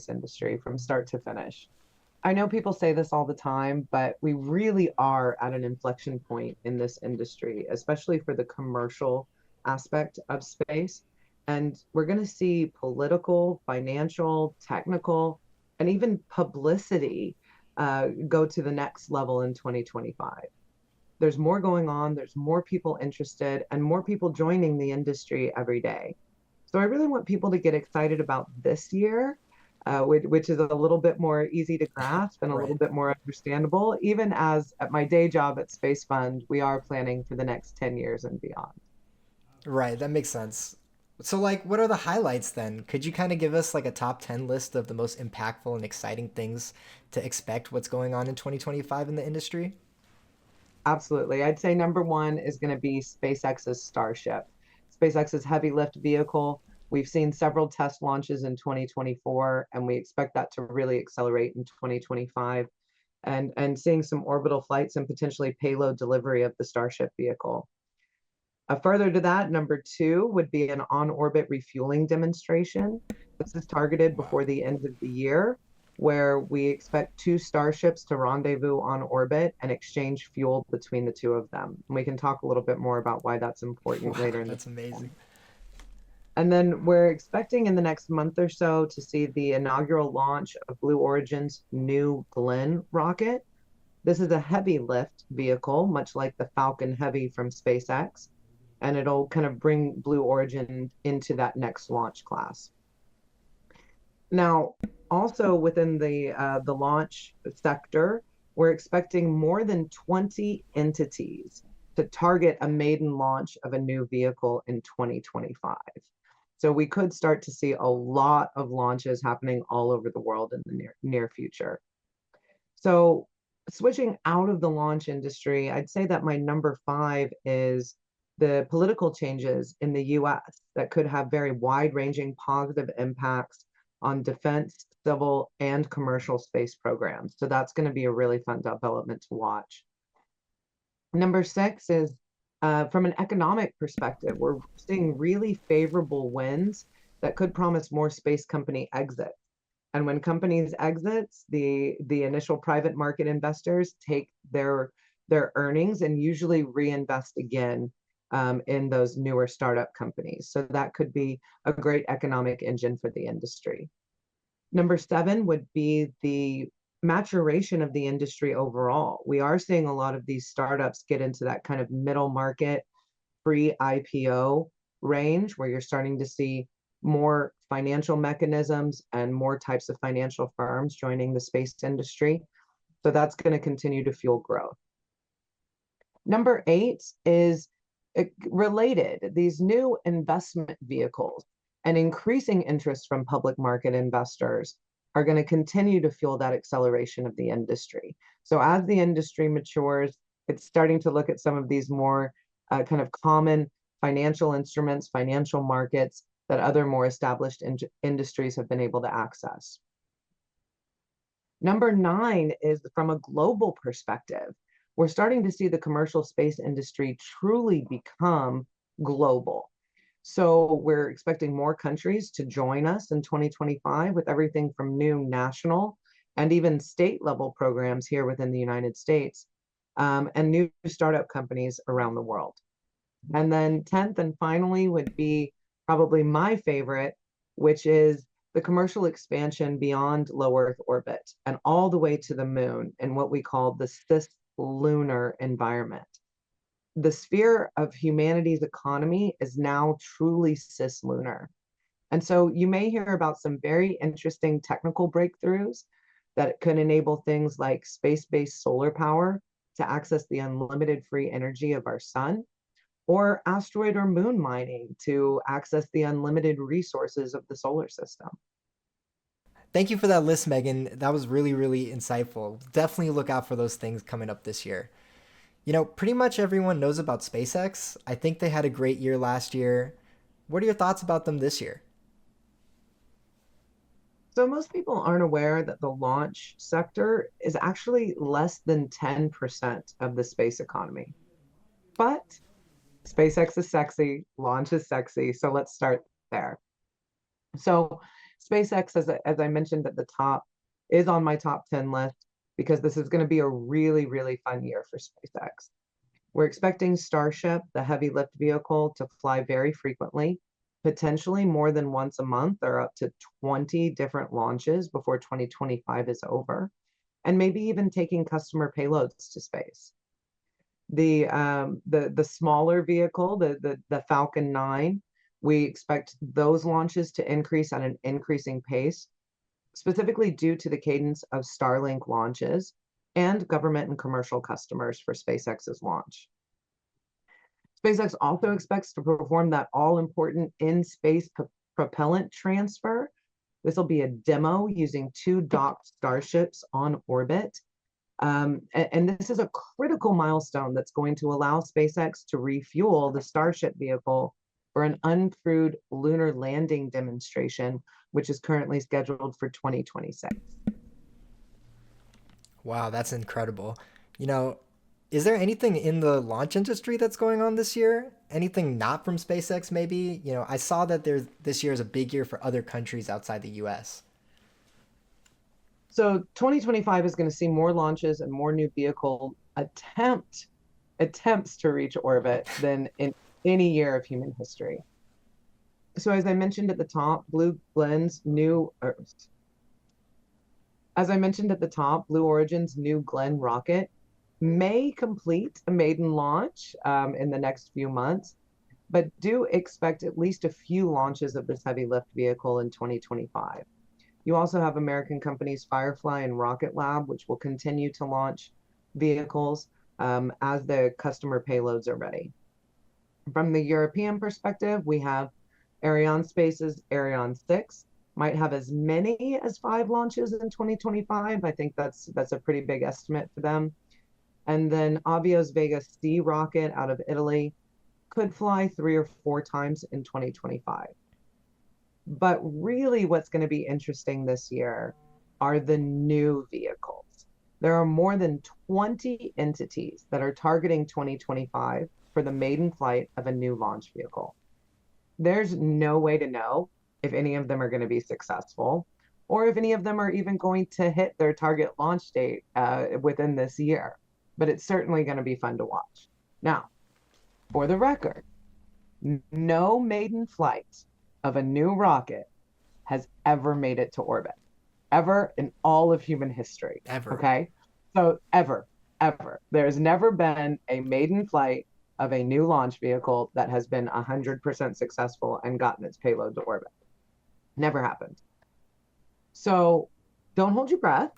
industry from start to finish. I know people say this all the time, but we really are at an inflection point in this industry, especially for the commercial aspect of space. And we're going to see political, financial, technical, and even publicity go to the next level in 2025. There's more going on, there's more people interested, and more people joining the industry every day. So I really want people to get excited about this year, which is a little bit more easy to grasp and a little Right. bit more understandable, even as at my day job at SpaceFund, we are planning for the next 10 years and beyond. Right, that makes sense. So, like, what are the highlights then? Could you kind of give us like a top 10 list of the most impactful and exciting things to expect what's going on in 2025 in the industry? Absolutely. I'd say number one is going to be SpaceX's Starship. SpaceX's heavy lift vehicle. We've seen several test launches in 2024, and we expect that to really accelerate in 2025. And seeing some orbital flights and potentially payload delivery of the Starship vehicle. Further to that, number two would be an on-orbit refueling demonstration. This is targeted before the end of the year, where we expect two starships to rendezvous on orbit and exchange fuel between the two of them. And we can talk a little bit more about why that's important Wow, later in the that's amazing. program. And then we're expecting in the next month or so to see the inaugural launch of Blue Origin's New Glenn rocket. This is a heavy lift vehicle, much like the Falcon Heavy from SpaceX, and it'll kind of bring Blue Origin into that next launch class. Now, also within the launch sector, we're expecting more than 20 entities to target a maiden launch of a new vehicle in 2025. So we could start to see a lot of launches happening all over the world in the near future. So switching out of the launch industry, I'd say that my number five is the political changes in the US that could have very wide-ranging positive impacts on defense, civil, and commercial space programs. So that's going to be a really fun development to watch. Number six is from an economic perspective, we're seeing really favorable wins that could promise more space company exits. And when companies exits, the initial private market investors take their earnings and usually reinvest again in those newer startup companies. So that could be a great economic engine for the industry. Number seven would be the maturation of the industry overall. We are seeing a lot of these startups get into that kind of middle market pre-IPO range where you're starting to see more financial mechanisms and more types of financial firms joining the space industry. So that's going to continue to fuel growth. Number eight is related, these new investment vehicles and increasing interest from public market investors are going to continue to fuel that acceleration of the industry. So as the industry matures, it's starting to look at some of these more kind of common financial instruments, financial markets that other more established industries have been able to access. Number nine is from a global perspective. We're starting to see the commercial space industry truly become global. So we're expecting more countries to join us in 2025 with everything from new national and even state level programs here within the United States and new startup companies around the world. And then 10th and finally would be probably my favorite, which is the commercial expansion beyond low Earth orbit and all the way to the moon in what we call the cis-lunar environment. The sphere of humanity's economy is now truly cislunar. And so you may hear about some very interesting technical breakthroughs that could enable things like space-based solar power to access the unlimited free energy of our sun, or asteroid or moon mining to access the unlimited resources of the solar system. Thank you for that list, Megan. That was really, really insightful. Definitely look out for those things coming up this year. You know, pretty much everyone knows about SpaceX. I think they had a great year last year. What are your thoughts about them this year? So most people aren't aware that the launch sector is actually less than 10% of the space economy. But SpaceX is sexy, launch is sexy. So let's start there. So SpaceX, as I mentioned at the top, is on my top 10 list because this is going to be a really, really fun year for SpaceX. We're expecting Starship, the heavy lift vehicle, to fly very frequently, potentially more than once a month or up to 20 different launches before 2025 is over, and maybe even taking customer payloads to space. The smaller vehicle, the Falcon 9, we expect those launches to increase at an increasing pace, specifically due to the cadence of Starlink launches and government and commercial customers for SpaceX's launch. SpaceX also expects to perform that all-important in-space propellant transfer. This will be a demo using 2 docked Starships on orbit. And this is a critical milestone that's going to allow SpaceX to refuel the Starship vehicle for an uncrewed lunar landing demonstration, which is currently scheduled for 2026. Wow, that's incredible. You know, is there anything in the launch industry that's going on this year? Anything not from SpaceX, maybe? You know, I saw that this year is a big year for other countries outside the US. So 2025 is going to see more launches and more new vehicle attempts to reach orbit than in any year of human history. So as I mentioned at the top, Blue Origin's New Glenn rocket may complete a maiden launch in the next few months, but do expect at least a few launches of this heavy lift vehicle in 2025. You also have American companies Firefly and Rocket Lab, which will continue to launch vehicles as the customer payloads are ready. From the European perspective, we have Arianespace's Ariane 6, might have as many as 5 launches in 2025. I think that's a pretty big estimate for them. And then Avio's Vega C rocket out of Italy could fly 3 or 4 times in 2025. But really, what's going to be interesting this year are the new vehicles. There are more than 20 entities that are targeting 2025 for the maiden flight of a new launch vehicle. There's no way to know if any of them are going to be successful or if any of them are even going to hit their target launch date within this year. But it's certainly going to be fun to watch. Now, for the record, no maiden flight of a new rocket has ever made it to orbit, ever in all of human history. Ever. Okay? So ever. There's never been a maiden flight of a new launch vehicle that has been 100% successful and gotten its payload to orbit. Never happened. So don't hold your breath.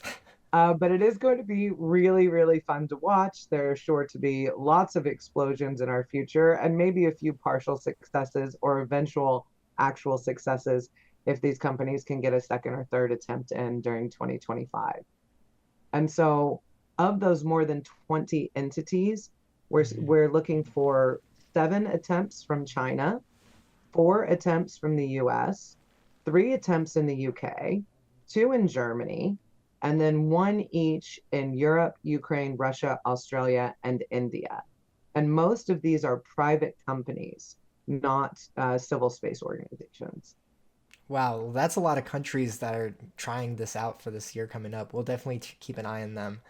But it is going to be really, really fun to watch. There are sure to be lots of explosions in our future and maybe a few partial successes or eventual actual successes if these companies can get a second or third attempt in during 2025. And so of those more than 20 entities, we're looking for 7 attempts from China, 4 attempts from the US, 3 attempts in the UK, 2 in Germany, and then 1 each in Europe, Ukraine, Russia, Australia, and India. And most of these are private companies, not civil space organizations. Wow, that's a lot of countries that are trying this out for this year coming up. We'll definitely keep an eye on them.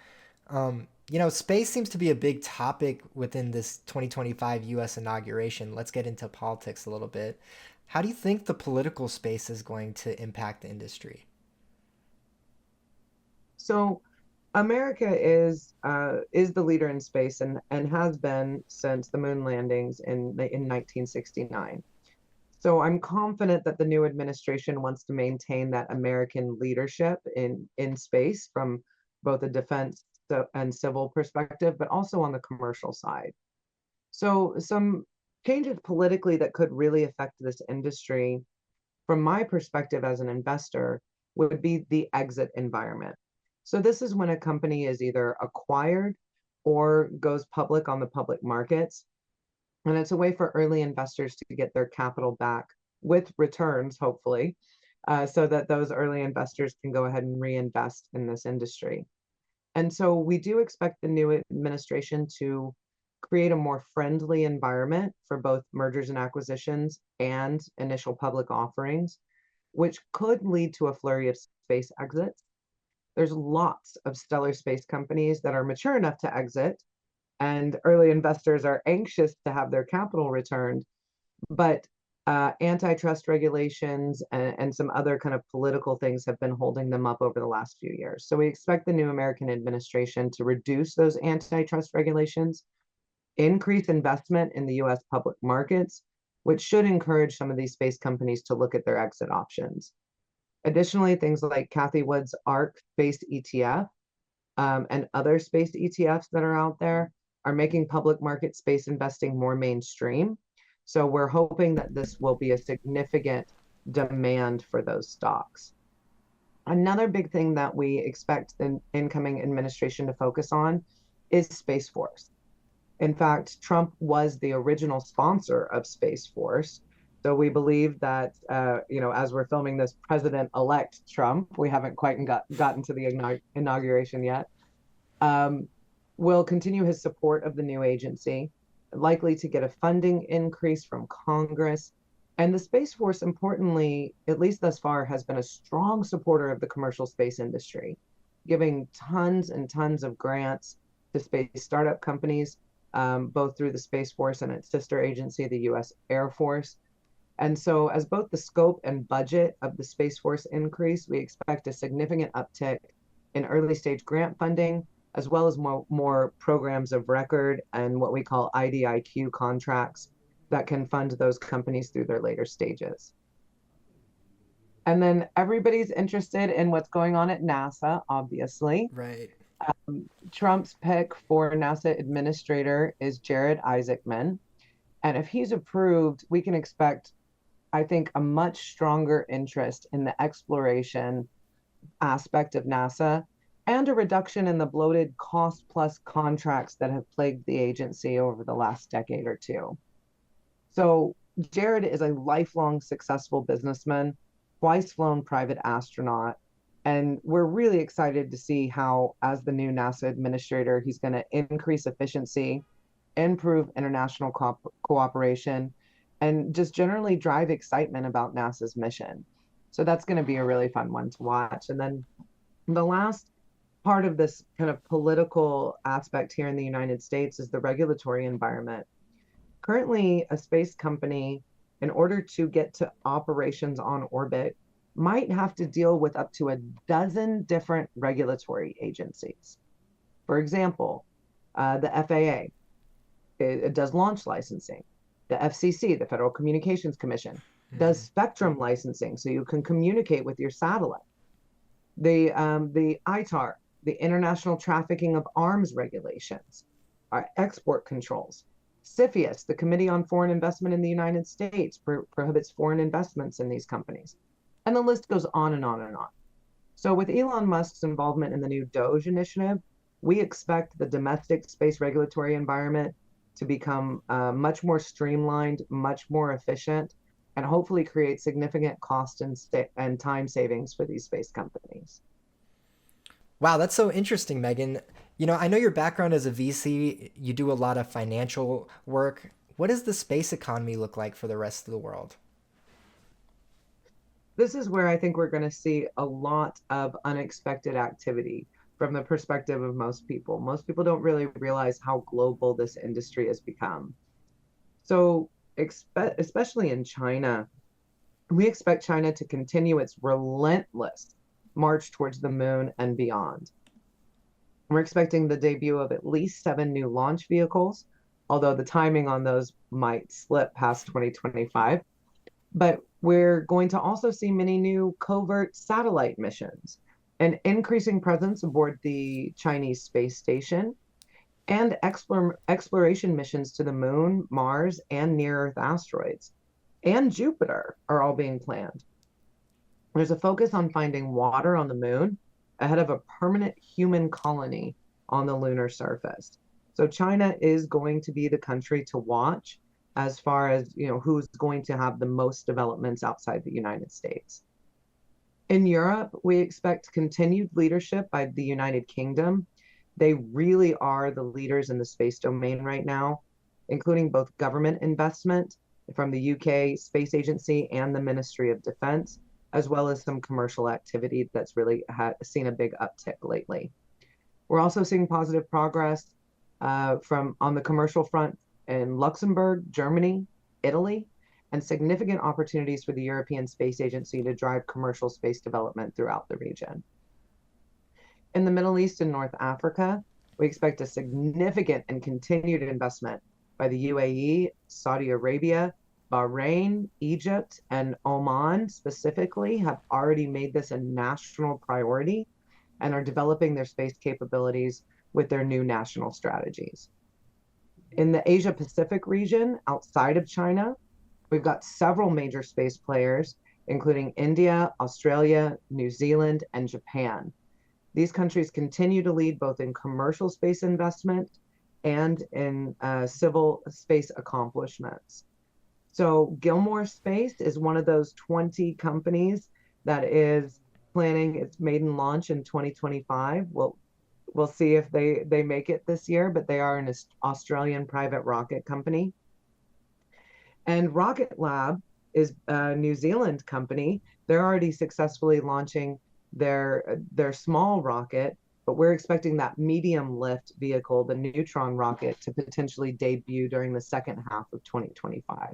You know, space seems to be a big topic within this 2025 US inauguration. Let's get into politics a little bit. How do you think the political space is going to impact the industry? So America is the leader in space and has been since the moon landings in 1969. So I'm confident that the new administration wants to maintain that American leadership in space from both a defense and civil perspective, but also on the commercial side. So some changes politically that could really affect this industry, from my perspective as an investor, would be the exit environment. So this is when a company is either acquired or goes public on the public markets. And it's a way for early investors to get their capital back with returns, hopefully, so that those early investors can go ahead and reinvest in this industry. And so we do expect the new administration to create a more friendly environment for both mergers and acquisitions and initial public offerings. which could lead to a flurry of space exits. There's lots of stellar space companies that are mature enough to exit, and early investors are anxious to have their capital returned. But antitrust regulations and some other kind of political things have been holding them up over the last few years. So we expect the new American administration to reduce those antitrust regulations, increase investment in the US public markets, which should encourage some of these space companies to look at their exit options. Additionally, things like Cathie Wood's ARC Space ETF and other space ETFs that are out there are making public market space investing more mainstream. So we're hoping that this will be a significant demand for those stocks. Another big thing that we expect the incoming administration to focus on is Space Force. In fact, Trump was the original sponsor of Space Force. So we believe that, as we're filming this, President-elect Trump, we haven't quite gotten to the inauguration yet, will continue his support of the new agency, likely to get a funding increase from Congress. And the Space Force, importantly, at least thus far, has been a strong supporter of the commercial space industry, giving tons and tons of grants to space startup companies, both through the Space Force and its sister agency, the US Air Force. And so as both the scope and budget of the Space Force increase, we expect a significant uptick in early stage grant funding, as well as more programs of record and what we call IDIQ contracts that can fund those companies through their later stages. And then everybody's interested in what's going on at NASA, obviously. Right. Trump's pick for NASA administrator is Jared Isaacman. And if he's approved, we can expect, I think, a much stronger interest in the exploration aspect of NASA and a reduction in the bloated cost plus contracts that have plagued the agency over the last decade or two. So Jared is a lifelong successful businessman, twice flown private astronaut, and we're really excited to see how, as the new NASA administrator, he's going to increase efficiency, improve international cooperation, and just generally drive excitement about NASA's mission. So that's going to be a really fun one to watch. And then the last part of this kind of political aspect here in the United States is the regulatory environment. Currently, a space company, in order to get to operations on orbit, might have to deal with up to a dozen different regulatory agencies. For example, the FAA, it does launch licensing. The FCC, the Federal Communications Commission, does spectrum licensing so you can communicate with your satellite. The ITAR, the International Trafficking of Arms Regulations, our export controls. CFIUS, the Committee on Foreign Investment in the United States, prohibits foreign investments in these companies. And the list goes on and on and on. So with Elon Musk's involvement in the new DOGE initiative, we expect the domestic space regulatory environment to become much more streamlined, much more efficient, and hopefully create significant cost and time savings for these space companies. Wow, that's so interesting, Meagan. I know your background as a VC, you do a lot of financial work. What does the space economy look like for the rest of the world? This is where I think we're going to see a lot of unexpected activity from the perspective of most people. Most people don't really realize how global this industry has become. So, especially in China, we expect China to continue its relentless march towards the moon and beyond. We're expecting the debut of at least 7 new launch vehicles, although the timing on those might slip past 2025. But we're going to also see many new covert satellite missions, an increasing presence aboard the Chinese space station, and exploration missions to the moon, Mars, and near-Earth asteroids, and Jupiter are all being planned. There's a focus on finding water on the moon ahead of a permanent human colony on the lunar surface. So China is going to be the country to watch as far as, who's going to have the most developments outside the United States. In Europe, we expect continued leadership by the United Kingdom. They really are the leaders in the space domain right now, including both government investment from the UK Space Agency and the Ministry of Defense, as well as some commercial activity that's really seen a big uptick lately. We're also seeing positive progress from on the commercial front in Luxembourg, Germany, Italy, and significant opportunities for the European Space Agency to drive commercial space development throughout the region. In the Middle East and North Africa, we expect a significant and continued investment by the UAE, Saudi Arabia, Bahrain, Egypt, and Oman specifically have already made this a national priority and are developing their space capabilities with their new national strategies. In the Asia Pacific region, outside of China, we've got several major space players, including India, Australia, New Zealand, and Japan. These countries continue to lead both in commercial space investment and in civil space accomplishments. So Gilmore Space is one of those 20 companies that is planning its maiden launch in 2025. We'll see if they make it this year, but they are an Australian private rocket company. And Rocket Lab is a New Zealand company. They're already successfully launching their small rocket, but we're expecting that medium lift vehicle, the Neutron rocket, to potentially debut during the second half of 2025.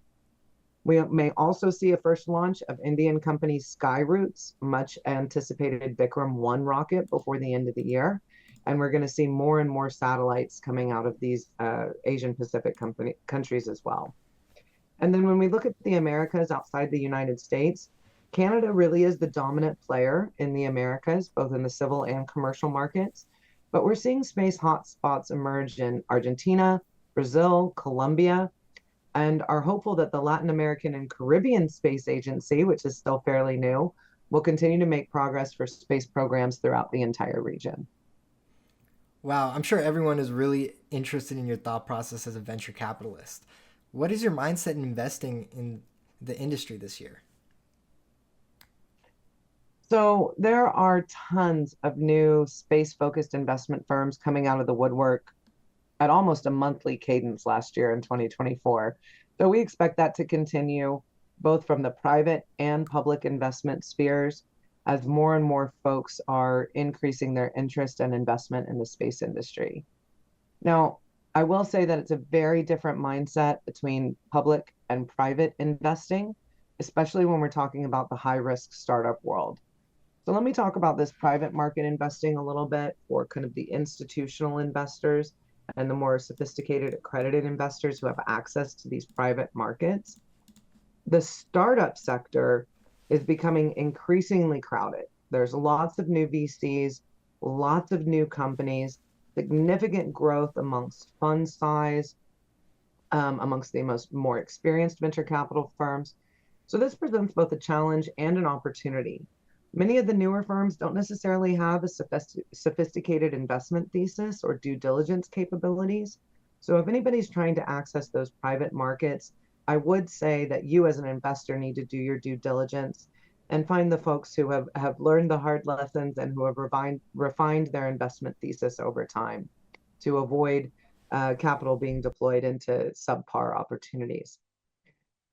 We may also see a first launch of Indian company Skyroot's much anticipated Vikram 1 rocket before the end of the year. And we're going to see more and more satellites coming out of these Asian Pacific countries as well. And then when we look at the Americas outside the United States, Canada really is the dominant player in the Americas, both in the civil and commercial markets. But we're seeing space hotspots emerge in Argentina, Brazil, Colombia, and are hopeful that the Latin American and Caribbean Space Agency, which is still fairly new, will continue to make progress for space programs throughout the entire region. Wow, I'm sure everyone is really interested in your thought process as a venture capitalist. What is your mindset in investing in the industry this year? So there are tons of new space-focused investment firms coming out of the woodwork at almost a monthly cadence last year in 2024. So we expect that to continue both from the private and public investment spheres as more and more folks are increasing their interest and investment in the space industry. Now, I will say that it's a very different mindset between public and private investing, especially when we're talking about the high-risk startup world. So let me talk about this private market investing a little bit for kind of the institutional investors and the more sophisticated accredited investors who have access to these private markets. The startup sector is becoming increasingly crowded. There's lots of new VCs, lots of new companies, significant growth amongst fund size, amongst the more experienced venture capital firms. So this presents both a challenge and an opportunity. Many of the newer firms don't necessarily have a sophisticated investment thesis or due diligence capabilities. So if anybody's trying to access those private markets, I would say that you as an investor need to do your due diligence and find the folks who have learned the hard lessons and who have refined their investment thesis over time to avoid capital being deployed into subpar opportunities.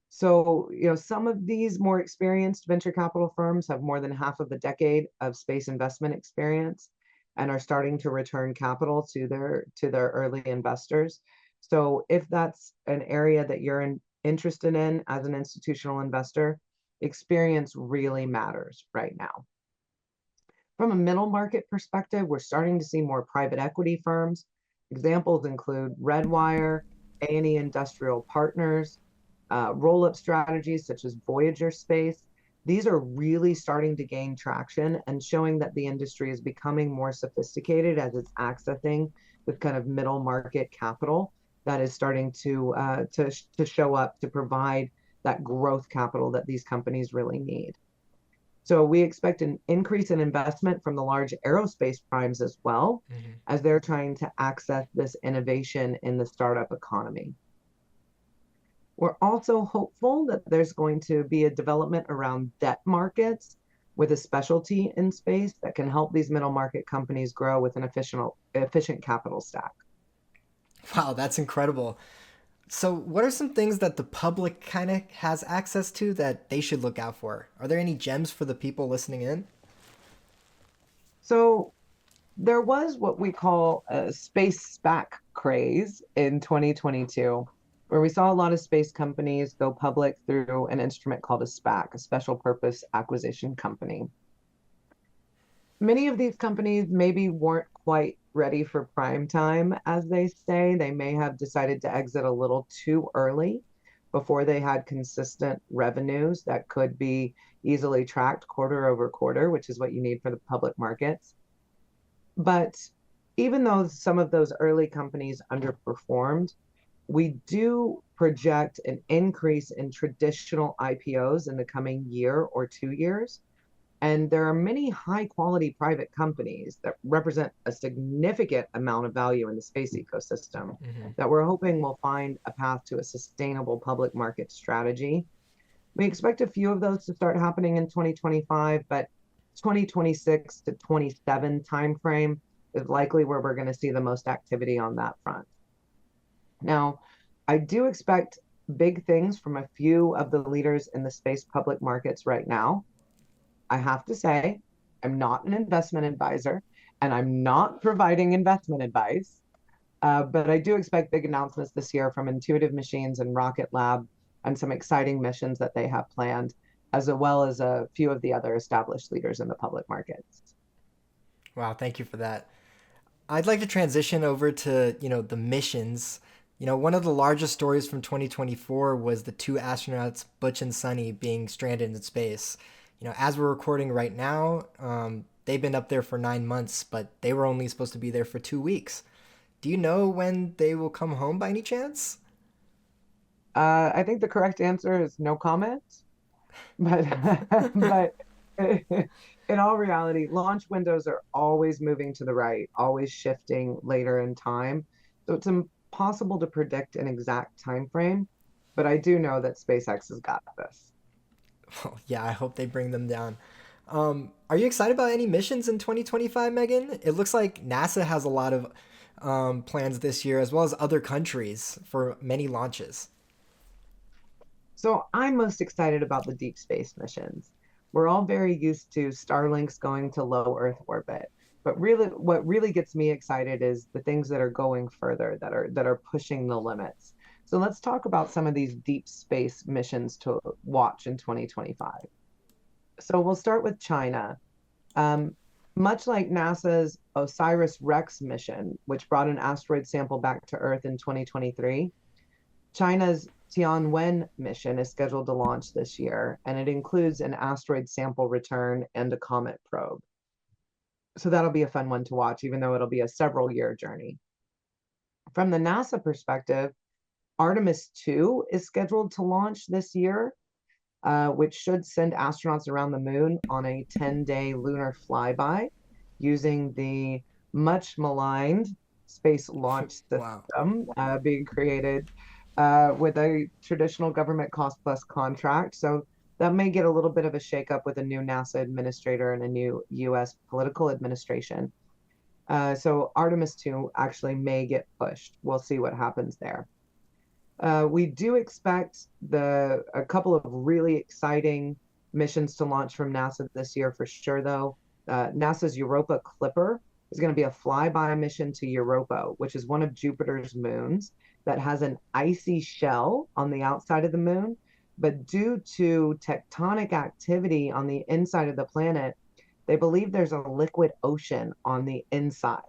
So, some of these more experienced venture capital firms have more than half of a decade of space investment experience and are starting to return capital to their early investors. So if that's an area that you're interested in as an institutional investor, experience really matters right now. From a middle market perspective, we're starting to see more private equity firms. Examples include Redwire, A&E Industrial Partners, roll-up strategies such as Voyager Space. These are really starting to gain traction and showing that the industry is becoming more sophisticated as it's accessing with kind of middle market capital that is starting to show up to provide that growth capital that these companies really need. So we expect an increase in investment from the large aerospace primes as well, as they're trying to access this innovation in the startup economy. We're also hopeful that there's going to be a development around debt markets with a specialty in space that can help these middle market companies grow with an efficient capital stack. Wow, that's incredible. So, what are some things that the public kind of has access to that they should look out for? Are there any gems for the people listening in? So there was what we call a space SPAC craze in 2022, where we saw a lot of space companies go public through an instrument called a SPAC, a special purpose acquisition company. Many of these companies maybe weren't quite ready for prime time, as they say. They may have decided to exit a little too early before they had consistent revenues that could be easily tracked quarter over quarter, which is what you need for the public markets. But even though some of those early companies underperformed, we do project an increase in traditional IPOs in the coming year or 2 years. And there are many high quality private companies that represent a significant amount of value in the space ecosystem Hmm. that we're hoping will find a path to a sustainable public market strategy. We expect a few of those to start happening in 2025, but 2026 to 27 timeframe is likely where we're going to see the most activity on that front. Now, I do expect big things from a few of the leaders in the space public markets right now. I have to say, I'm not an investment advisor and I'm not providing investment advice, but I do expect big announcements this year from Intuitive Machines and Rocket Lab and some exciting missions that they have planned, as well as a few of the other established leaders in the public markets. Wow, thank you for that. I'd like to transition over to, the missions. One of the largest stories from 2024 was the two astronauts, Butch and Sunny, being stranded in space. As we're recording right now, they've been up there for 9 months, but they were only supposed to be there for 2 weeks. Do you know when they will come home by any chance? I think the correct answer is no comment, but but in all reality, launch windows are always moving to the right, always shifting later in time. So it's impossible to predict an exact time frame, but I do know that SpaceX has got this. Well, yeah, I hope they bring them down. Are you excited about any missions in 2025, Megan? It looks like NASA has a lot of plans this year, as well as other countries for many launches. So I'm most excited about the deep space missions. We're all very used to Starlink's going to low Earth orbit, but really, what really gets me excited is the things that are going further, that are pushing the limits. So let's talk about some of these deep space missions to watch in 2025. So we'll start with China. Um, Much like NASA's OSIRIS-REx mission, which brought an asteroid sample back to Earth in 2023, China's Tianwen mission is scheduled to launch this year, and it includes an asteroid sample return and a comet probe. So that'll be a fun one to watch, even though it'll be a several year journey. From the NASA perspective, Artemis 2 is scheduled to launch this year, which should send astronauts around the moon on a 10-day lunar flyby using the much maligned Space Launch Wow. System being created with a traditional government cost plus contract. So that may get a little bit of a shakeup with a new NASA administrator and a new US political administration. So Artemis 2 actually may get pushed. We'll see what happens there. We do expect a couple of really exciting missions to launch from NASA this year for sure, though. NASA's Europa Clipper is going to be a flyby mission to Europa, which is one of Jupiter's moons that has an icy shell on the outside of the moon. But due to tectonic activity on the inside of the planet, they believe there's a liquid ocean on the inside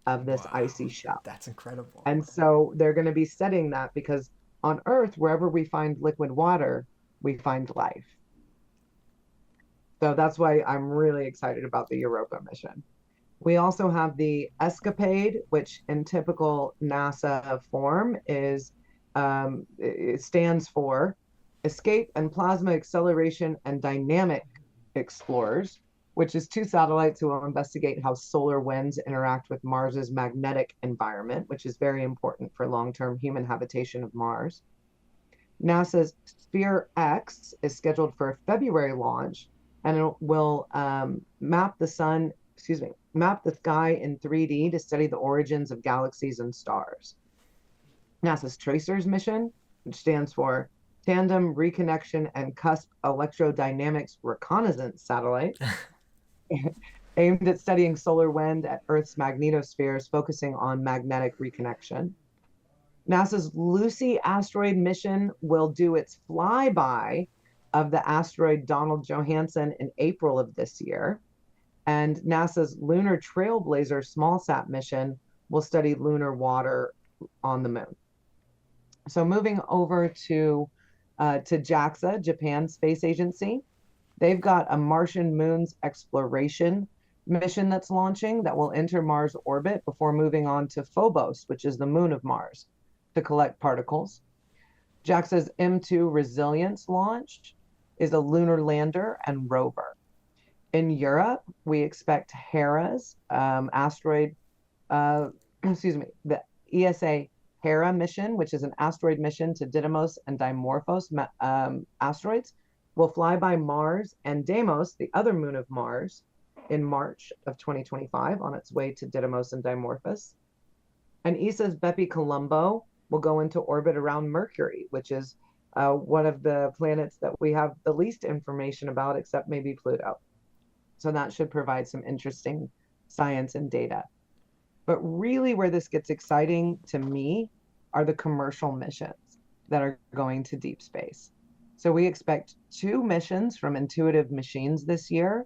of this Wow. icy shell. That's incredible. And so they're going to be studying that because on Earth, wherever we find liquid water, we find life. So that's why I'm really excited about the Europa mission. We also have the Escapade, which in typical NASA form it stands for Escape and Plasma Acceleration and Dynamic Explorers, which is two satellites who will investigate how solar winds interact with Mars's magnetic environment, which is very important for long-term human habitation of Mars. NASA's Sphere X is scheduled for a February launch, and it will map the sky in 3D to study the origins of galaxies and stars. NASA's TRACERS mission, which stands for Tandem Reconnection and Cusp Electrodynamics Reconnaissance Satellite, aimed at studying solar wind at Earth's magnetospheres, focusing on magnetic reconnection. NASA's Lucy asteroid mission will do its flyby of the asteroid Donald Johanson in April of this year. And NASA's Lunar Trailblazer smallsat mission will study lunar water on the moon. So moving over to JAXA, Japan Space Agency, they've got a Martian moons exploration mission that's launching that will enter Mars orbit before moving on to Phobos, which is the moon of Mars, to collect particles. JAXA's M2 Resilience launch is a lunar lander and rover. In Europe, we expect Hera's asteroid, the ESA Hera mission, which is an asteroid mission to Didymos and Dimorphos asteroids, will fly by Mars and Deimos, the other moon of Mars, in March of 2025 on its way to Didymos and Dimorphos. And ESA's Bepi Colombo will go into orbit around Mercury, which is one of the planets that we have the least information about, except maybe Pluto. So that should provide some interesting science and data. But really where this gets exciting to me are the commercial missions that are going to deep space. So we expect 2 missions from Intuitive Machines this year,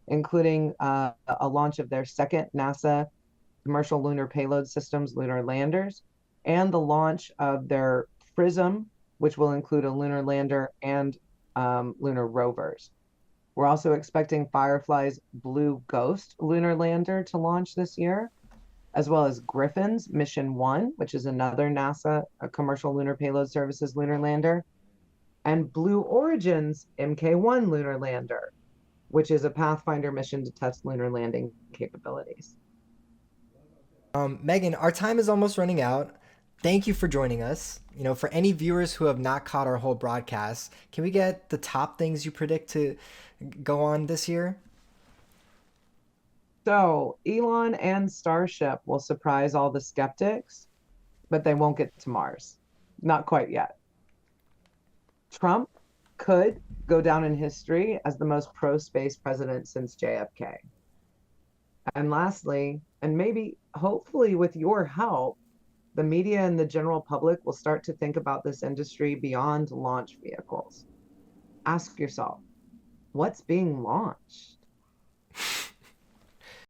including a launch of their second NASA commercial lunar payload systems, lunar landers, and the launch of their PRISM, which will include a lunar lander and lunar rovers. We're also expecting Firefly's Blue Ghost lunar lander to launch this year, as well as Griffin's Mission 1, which is another NASA commercial lunar payload services lunar lander, and Blue Origin's MK1 lunar lander, which is a Pathfinder mission to test lunar landing capabilities. Meagan, our time is almost running out. Thank you for joining us. For any viewers who have not caught our whole broadcast, can we get the top things you predict to go on this year? So Elon and Starship will surprise all the skeptics, but they won't get to Mars. Not quite yet. Trump could go down in history as the most pro-space president since JFK. And lastly, and maybe hopefully with your help, the media and the general public will start to think about this industry beyond launch vehicles. Ask yourself, what's being launched?